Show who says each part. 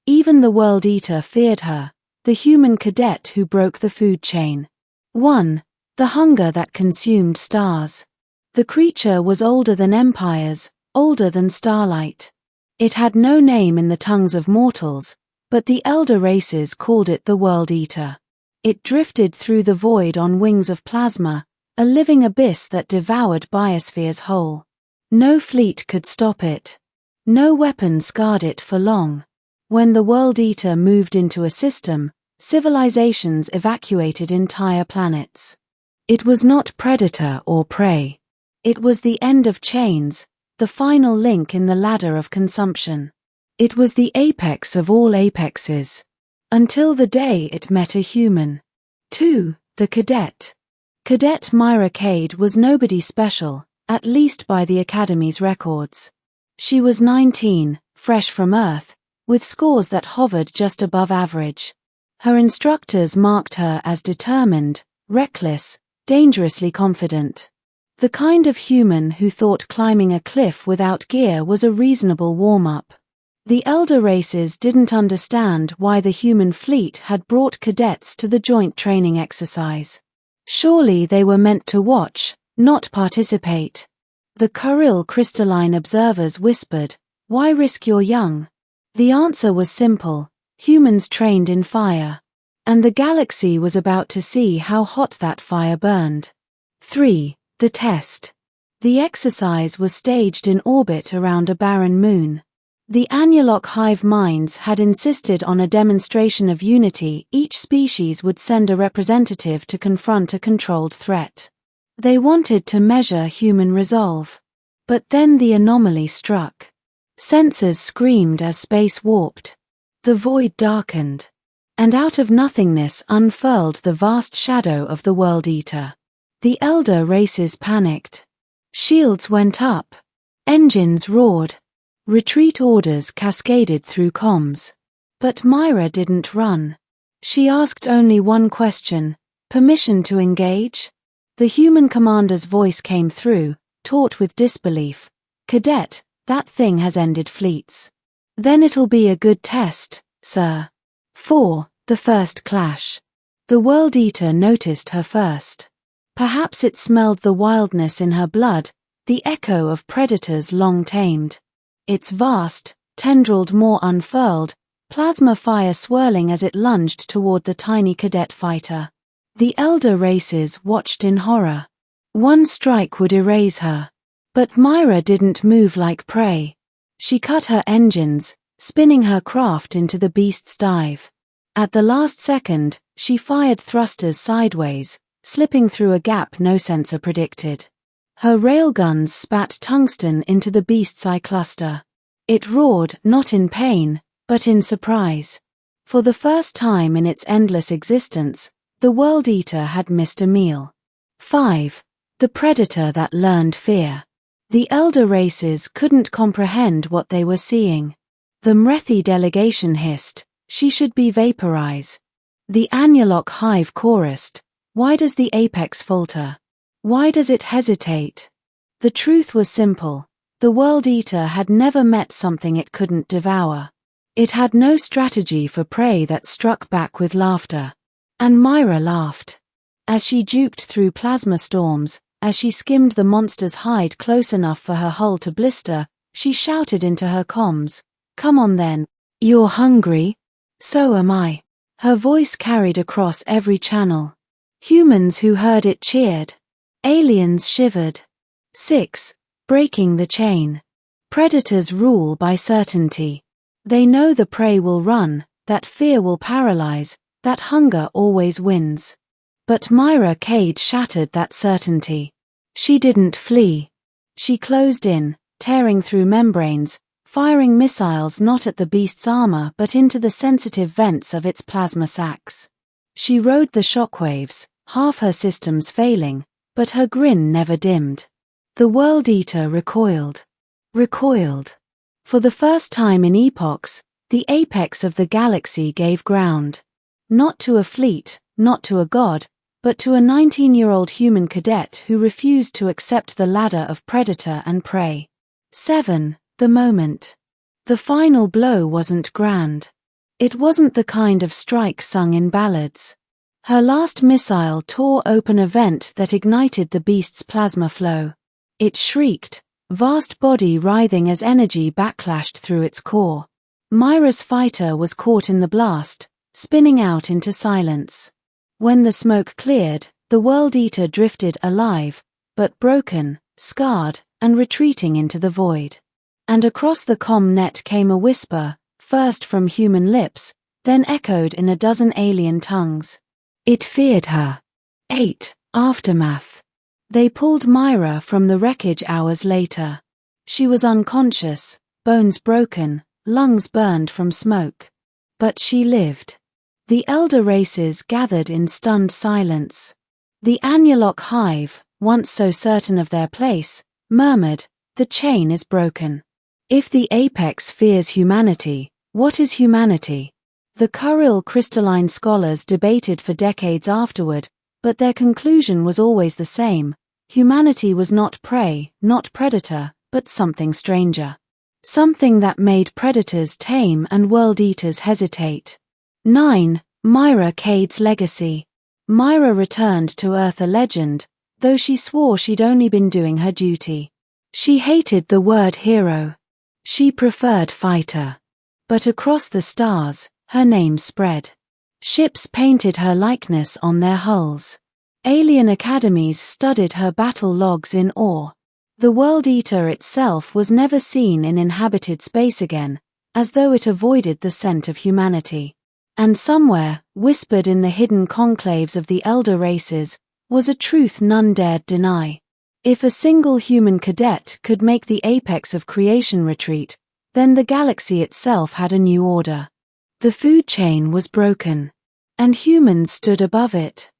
Speaker 1: Even the worldeater feared her, the human cadet who broke the food chain. 1. The hunger that consumed stars. The creature was older than empires, older than starlight. It had no name in the tongues of mortals, but the elder races called it the worldeater. It drifted through the void on wings of plasma, a living abyss that devoured biospheres whole. No fleet could stop it. No weapon scarred it for long. When the worldeater moved into a system, civilizations evacuated entire planets. It was not predator or prey. It was the end of chains, the final link in the ladder of consumption. It was the apex of all apexes. Until the day it met a human. 2. The cadet. Cadet Myra Cade was nobody special, at least by the Academy's records. She was 19, fresh from Earth, with scores that hovered just above average. Her instructors marked her as determined, reckless, dangerously confident. The kind of human who thought climbing a cliff without gear was a reasonable warm-up. The elder races didn't understand why the human fleet had brought cadets to the joint training exercise. Surely they were meant to watch, not participate. The Kuril crystalline observers whispered, "Why risk your young?" The answer was simple: humans trained in fire. And the galaxy was about to see how hot that fire burned. 3. The test. The exercise was staged in orbit around a barren moon. The Anulok hive minds had insisted on a demonstration of unity. Each species would send a representative to confront a controlled threat. They wanted to measure human resolve. But then the anomaly struck. Sensors screamed as space warped. The void darkened. And out of nothingness unfurled the vast shadow of the worldeater. The elder races panicked. Shields went up. Engines roared. Retreat orders cascaded through comms. But Myra didn't run. She asked only one question: permission to engage? The human commander's voice came through, taut with disbelief. "Cadet, that thing has ended fleets." "Then it'll be a good test, sir." 4. The first clash. The worldeater noticed her first. Perhaps it smelled the wildness in her blood, the echo of predators long tamed. Its vast, tendrilled maw unfurled, plasma fire swirling as it lunged toward the tiny cadet fighter. The elder races watched in horror. One strike would erase her. But Myra didn't move like prey. She cut her engines, spinning her craft into the beast's dive. At the last second, she fired thrusters sideways, slipping through a gap no sensor predicted. Her railguns spat tungsten into the beast's eye cluster. It roared, not in pain, but in surprise. For the first time in its endless existence, the worldeater had missed a meal. 5. The predator that learned fear. The elder races couldn't comprehend what they were seeing. The Mrethi delegation hissed, "She should be vaporized." The Anulok hive chorused, "Why does the apex falter? Why does it hesitate?" The truth was simple. The worldeater had never met something it couldn't devour. It had no strategy for prey that struck back with laughter. And Myra laughed. As she juked through plasma storms, as she skimmed the monster's hide close enough for her hull to blister, she shouted into her comms, "Come on then. You're hungry? So am I." Her voice carried across every channel. Humans who heard it cheered. Aliens shivered. 6. Breaking the chain. Predators rule by certainty. They know the prey will run, that fear will paralyze, that hunger always wins. But Myra Cade shattered that certainty. She didn't flee. She closed in, tearing through membranes, firing missiles not at the beast's armor but into the sensitive vents of its plasma sacs. She rode the shockwaves, half her systems failing, but her grin never dimmed. The worldeater recoiled. Recoiled. For the first time in epochs, the apex of the galaxy gave ground. Not to a fleet, not to a god, but to a 19-year-old human cadet who refused to accept the ladder of predator and prey. 7. The moment. The final blow wasn't grand. It wasn't the kind of strike sung in ballads. Her last missile tore open a vent that ignited the beast's plasma flow. It shrieked, vast body writhing as energy backlashed through its core. Myra's fighter was caught in the blast, spinning out into silence. When the smoke cleared, the worldeater drifted alive, but broken, scarred, and retreating into the void. And across the comm net came a whisper, first from human lips, then echoed in a dozen alien tongues. It feared her. 8. Aftermath. They pulled Myra from the wreckage hours later. She was unconscious, bones broken, lungs burned from smoke. But she lived. The elder races gathered in stunned silence. The Annulock hive, once so certain of their place, murmured, "The chain is broken." If the apex fears humanity, what is humanity? The Kuril crystalline scholars debated for decades afterward, but their conclusion was always the same. Humanity was not prey, not predator, but something stranger. Something that made predators tame and world-eaters hesitate. 9. Myra Cade's legacy. Myra returned to Earth a legend, though she swore she'd only been doing her duty. She hated the word hero. She preferred fighter. But across the stars, her name spread. Ships painted her likeness on their hulls. Alien academies studied her battle logs in awe. The world-eater itself was never seen in inhabited space again, as though it avoided the scent of humanity. And somewhere, whispered in the hidden conclaves of the elder races, was a truth none dared deny. If a single human cadet could make the apex of creation retreat, then the galaxy itself had a new order. The food chain was broken, and humans stood above it.